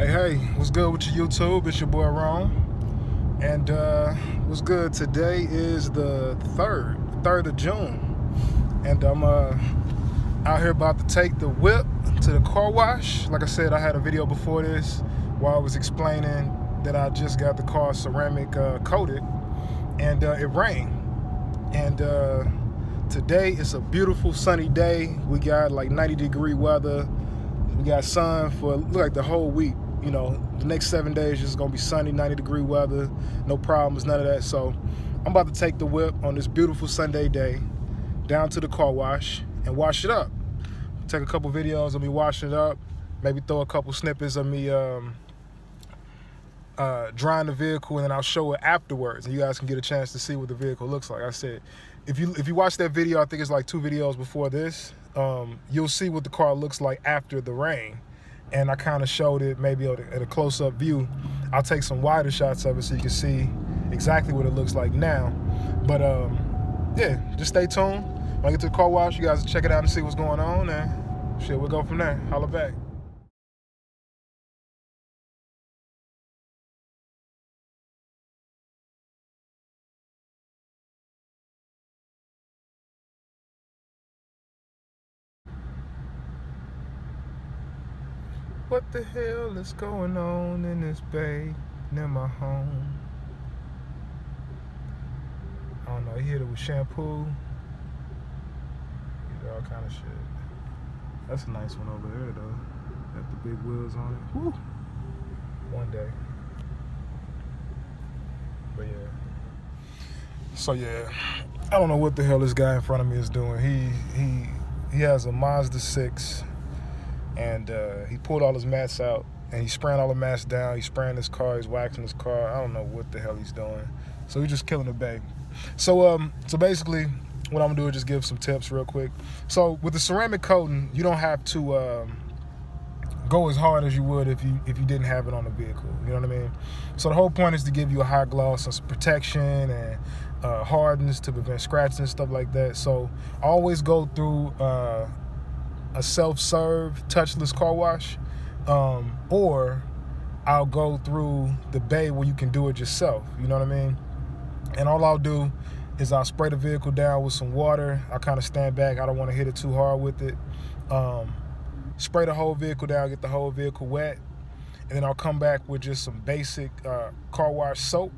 Hey, what's good with your YouTube? It's your boy Ron. And what's good? Today is the 3rd of June. And I'm out here about to take the whip to the car wash. Like I said, I had a video before this where I was explaining that I just got the car ceramic coated, and it rained. And today it's a beautiful sunny day. We got like 90-degree weather. We got sun for look like the whole week. You know, the next 7 days just gonna be sunny, 90-degree weather, no problems, none of that. So I'm about to take the whip on this beautiful Sunday day down to the car wash and wash it up. Take a couple videos of me washing it up, maybe throw a couple snippets of me drying the vehicle, and then I'll show it afterwards, and you guys can get a chance to see what the vehicle looks like. I said, if you watch that video, I think it's like 2 videos before this, you'll see what the car looks like after the rain. And I kind of showed it maybe at a close-up view. I'll take some wider shots of it so you can see exactly what it looks like now. But yeah, just stay tuned. When I get to the car wash, you guys check it out and see what's going on, and shit, we'll go from there. Holla back. What the hell is going on in this bay near my home? I don't know, he hit it with shampoo. He did all kind of shit. That's a nice one over there though. Got the big wheels on it. Woo! One day. But yeah. So yeah, I don't know what the hell this guy in front of me is doing. He has a Mazda 6. And he pulled all his mats out, and he's spraying all the mats down. He's spraying his car, he's waxing his car. I don't know what the hell he's doing. So he's just killing the bay. So basically, what I'm gonna do is just give some tips real quick. So with the ceramic coating, you don't have to go as hard as you would if you didn't have it on the vehicle. You know what I mean? So the whole point is to give you a high gloss and some protection and hardness to prevent scratches and stuff like that. So always go through a self-serve touchless car wash, or I'll go through the bay where you can do it yourself. You know what I mean? And all I'll do is I'll spray the vehicle down with some water. I'll kind of stand back. I don't want to hit it too hard with it. Spray the whole vehicle down, get the whole vehicle wet, and then I'll come back with just some basic car wash soap.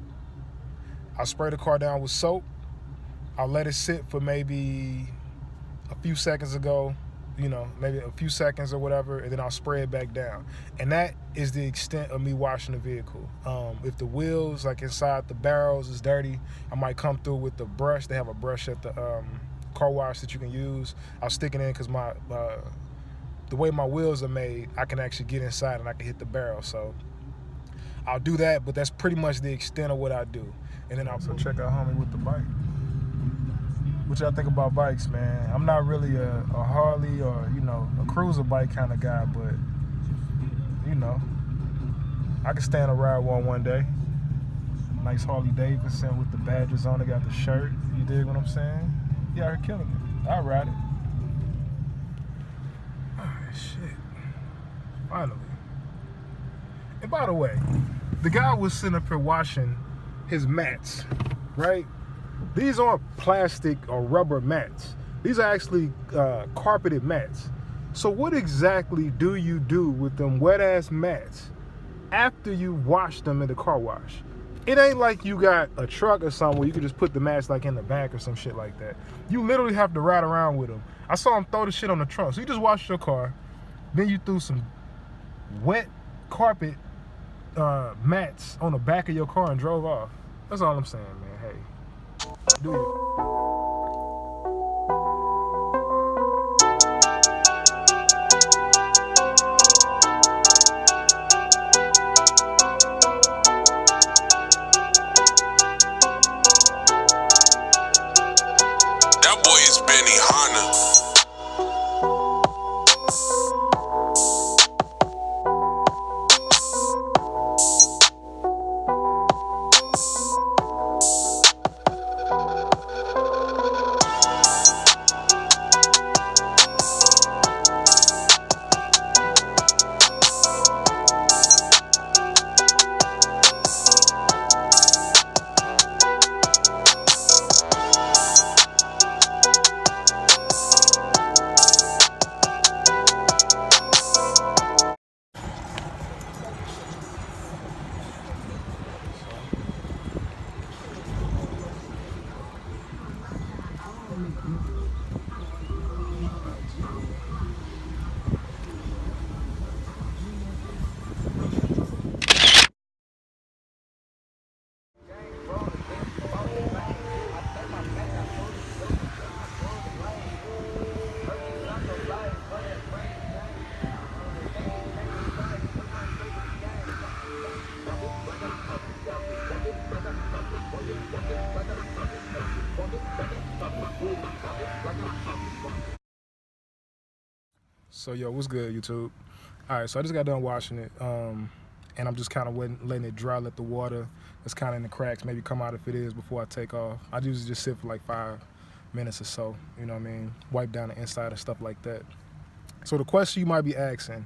I'll spray the car down with soap. I'll let it sit for maybe a few seconds maybe a few seconds or whatever, and then I'll spray it back down. And that is the extent of me washing the vehicle. If the wheels, like inside the barrels, is dirty, I might come through with the brush. They have a brush at the car wash that you can use. I'll stick it in because the way my wheels are made, I can actually get inside and I can hit the barrel. So I'll do that, but that's pretty much the extent of what I do. And then I'll check out homie with the bike. What y'all think about bikes, man? I'm not really a Harley or, a cruiser bike kind of guy, but, I can stand a ride one day. Nice Harley Davidson with the badges on it, got the shirt. You dig what I'm saying? Yeah, you're killing it. I'll ride it. Oh, shit. Finally. And by the way, the guy was sitting up here washing his mats, right? These aren't plastic or rubber mats. These are actually carpeted mats. So what exactly do you do with them wet ass mats after you wash them in the car wash? It ain't like you got a truck or something where you can just put the mats like in the back or some shit like that. You literally have to ride around with them. I saw him throw the shit on the trunk. So you just washed your car, then you threw some wet carpet mats on the back of your car and drove off. That's all I'm saying, man. Hey. Do you? That boy is Benny Hanna. So yo, what's good, YouTube? All right, so I just got done washing it, and I'm just kind of letting it dry, let the water that's kind of in the cracks maybe come out if it is before I take off. I usually just sit for like 5 minutes or so, you know what I mean? Wipe down the inside and stuff like that. So the question you might be asking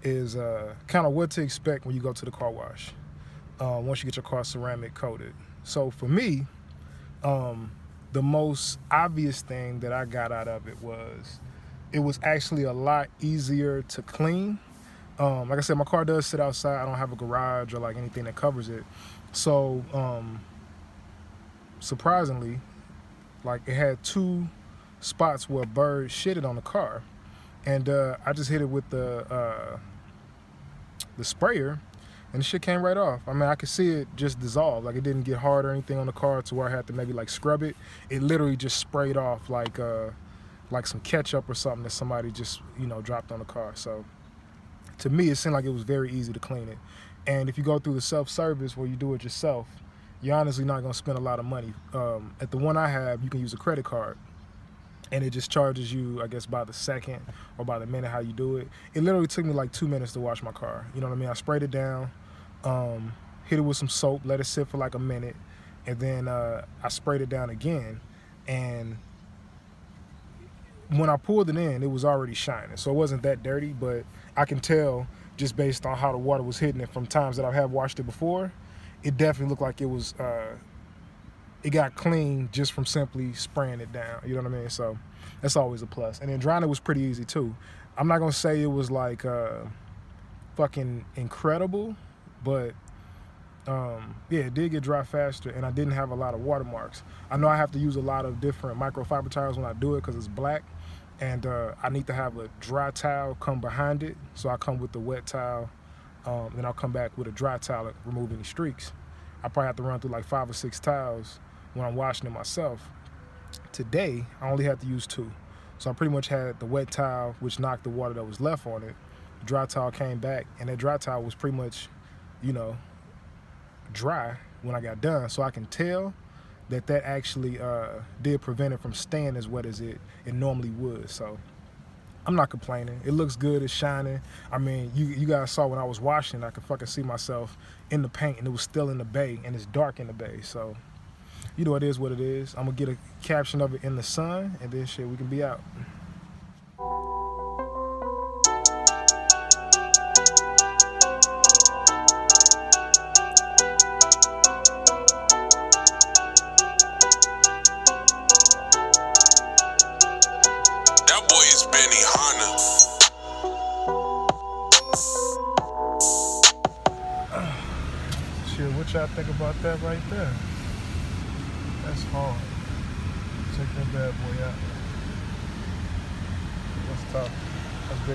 is kind of what to expect when you go to the car wash once you get your car ceramic coated. So for me, the most obvious thing that I got out of it was actually a lot easier to clean. Like I said, my car does sit outside. I don't have a garage or like anything that covers it. So surprisingly, like it had 2 spots where a bird shitted on the car. And I just hit it with the sprayer, and the shit came right off. I mean, I could see it just dissolve. Like it didn't get hard or anything on the car to where I had to maybe like scrub it. It literally just sprayed off like some ketchup or something that somebody just, you know, dropped on the car. So to me, it seemed like it was very easy to clean it. And if you go through the self-service where you do it yourself, you're honestly not gonna spend a lot of money. At the one I have, you can use a credit card, and it just charges you, I guess, by the second or by the minute how you do it. It literally took me like 2 minutes to wash my car. You know what I mean? I sprayed it down, hit it with some soap, let it sit for like a minute, and then I sprayed it down again. And when I pulled it in, it was already shining. So it wasn't that dirty, but I can tell just based on how the water was hitting it from times that I have washed it before, it definitely looked like it was, it got clean just from simply spraying it down. You know what I mean? So that's always a plus. And then drying it was pretty easy too. I'm not gonna say it was like fucking incredible, but yeah, it did get dry faster, and I didn't have a lot of watermarks. I know I have to use a lot of different microfiber towels when I do it because it's black, and I need to have a dry towel come behind it. So I come with the wet towel, then I'll come back with a dry towel to remove any streaks. I probably have to run through like 5 or 6 towels when I'm washing it myself. Today, I only had to use 2. So I pretty much had the wet towel, which knocked the water that was left on it. The dry towel came back, and that dry towel was pretty much, you know, dry when I got done. So I can tell that actually did prevent it from staying as wet as it normally would. So I'm not complaining. It looks good, it's shining. I mean, you guys saw when I was washing, I could fucking see myself in the paint, and it was still in the bay, and it's dark in the bay. So, you know, it is what it is. I'm gonna get a caption of it in the sun, and then shit, we can be out. That boy is Benny Hanna. Shit, what y'all think about that right there? That's hard. Check that bad boy out. That's tough. That's big.